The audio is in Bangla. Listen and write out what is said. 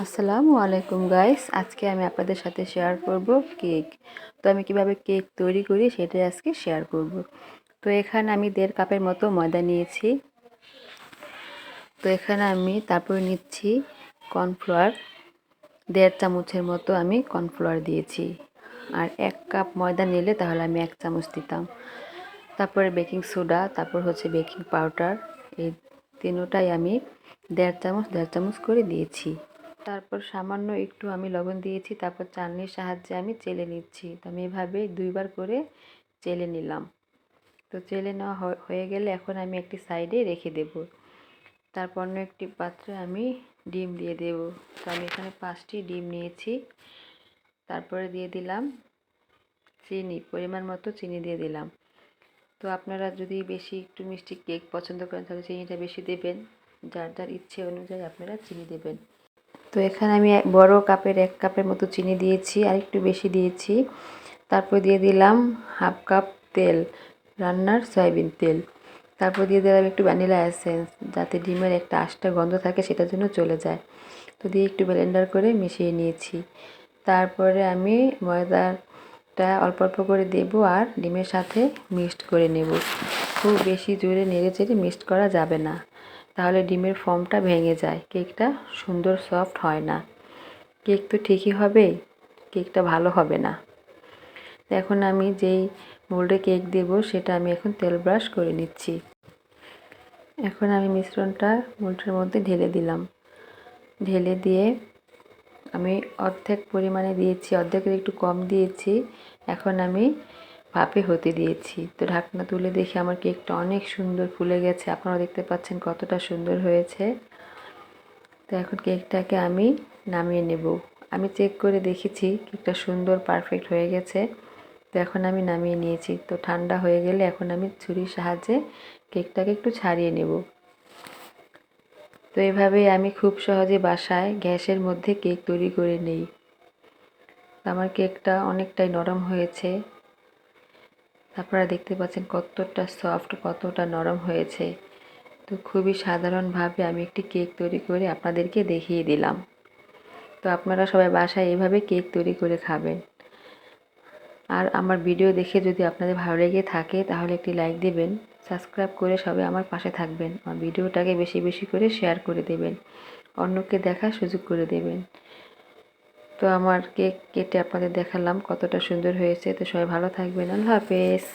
আসসালামু আলাইকুম গাইস, আজকে আমি আপনাদের সাথে শেয়ার করব কেক। তো আমি কিভাবে কেক তৈরি করি সেটাই আজকে শেয়ার করব। তো এখানে আমি 1.5 কাপের মতো ময়দা নিয়েছি। তো এখানে আমি তারপরে নিচ্ছি কর্নফ্লাওয়ার, 1.5 চামচের মতো আমি কর্নফ্লাওয়ার দিয়েছি। আর 1 কাপ ময়দা নিলে তাহলে আমি 1 চামচ দিতাম। তারপরে বেকিং সোডা, তারপর হচ্ছে বেকিং পাউডার, এই তিনটাই আমি 1.5 চামচ করে দিয়েছি। তারপর সামান্য একটু আমি লবণ দিয়েছি। তারপর চালনির সাহায্যে আমি চেলে নিচ্ছি। তো আমি এভাবে 2 বার করে চেলে নিলাম। তো চেলে নেওয়া হয়ে গেলে এখন আমি একটি সাইডে রেখে দেব। তারপর অন্য একটি পাত্রে আমি ডিম দিয়ে দেব। তো আমি এখানে 5টি ডিম নিয়েছি। তারপরে দিয়ে দিলাম চিনি, পরিমাণ মতো চিনি দিয়ে দিলাম। তো আপনারা যদি বেশি একটু মিষ্টি কেক পছন্দ করেন তাহলে চিনিটা বেশি দেবেন, যার যার ইচ্ছে অনুযায়ী আপনারা চিনি দেবেন। তো এখানে আমি বড় কাপের 1 কাপের মতো চিনি দিয়েছি, আর একটু বেশি দিয়েছি। তারপর দিয়ে দিলাম 1/2 কাপ তেল, রান্নার সয়াবিন তেল। তারপর দিয়ে দিলাম একটু ভ্যানিলা এসেন্স, যাতে ডিমের একটা আষ্টা গন্ধ থাকে সেটার জন্য চলে যায়। তো দিয়ে একটু ব্লেন্ডার করে মিশিয়ে নিয়েছি। তারপরে আমি ময়দাটা অল্প অল্প করে দেব আর ডিমের সাথে মিক্সড করে নেব। খুব বেশি জোরে নেড়ে চেড়ে মিক্সড করা যাবে না, তাহলে ডিমের ফর্মটা ভেঙে যায়, কেকটা সুন্দর সফট হয় না। কেক তো ঠিকই হবে, কেকটা ভালো হবে না। এখন আমি যেই মোল্ডে কেক দেব সেটা আমি এখন তেল ব্রাশ করে নিচ্ছি। এখন আমি মিশ্রণটা মোল্ডের মধ্যে ঢেলে দিলাম। ঢেলে দিয়ে আমি অর্ধেক পরিমাণে দিয়েছি, অর্ধেকের একটু কম দিয়েছি। এখন আমি ভাপে হতে দিয়েছি। তো ঢাকনা তুলে দেখি আমার কেকটা অনেক সুন্দর ফুলে গেছে। আপনারা দেখতে পাচ্ছেন কতটা সুন্দর হয়েছে। তো এখন কেকটাকে আমি নামিয়ে নেব। আমি চেক করে দেখেছি কেকটা সুন্দর পারফেক্ট হয়ে গেছে। তো এখন আমি নামিয়ে নিয়েছি। তো ঠান্ডা হয়ে গেলে এখন আমি ছুরির সাহায্যে কেকটাকে একটু ছাড়িয়ে নেব। তো এভাবেই আমি খুব সহজে বাসায় গ্যাসের মধ্যে কেক তৈরি করে নেই। আমার কেকটা অনেকটাই নরম হয়েছে। আপনারা দেখতে পাচ্ছেন কতটা সফট, কতটা নরম হয়েছে। তো খুবই সাধারণভাবে আমি একটি কেক তৈরি করে আপনাদেরকে দেখিয়ে দিলাম। তো আপনারা সবাই বাসায় এইভাবে কেক তৈরি করে খাবেন। আর আমার ভিডিও দেখে যদি আপনাদের ভালো লেগে থাকে তাহলে একটি লাইক দিবেন, সাবস্ক্রাইব করে সবাই আমার পাশে থাকবেন। আমার ভিডিওটাকে বেশি বেশি করে শেয়ার করে দেবেন, অন্যকে দেখার সুযোগ করে দেবেন। তো আমার কেক কেটে আপনাদের দেখালাম কতটা সুন্দর হয়েছে। তো সবাই ভালো থাকবেন। আল্লাহ হাফেজ।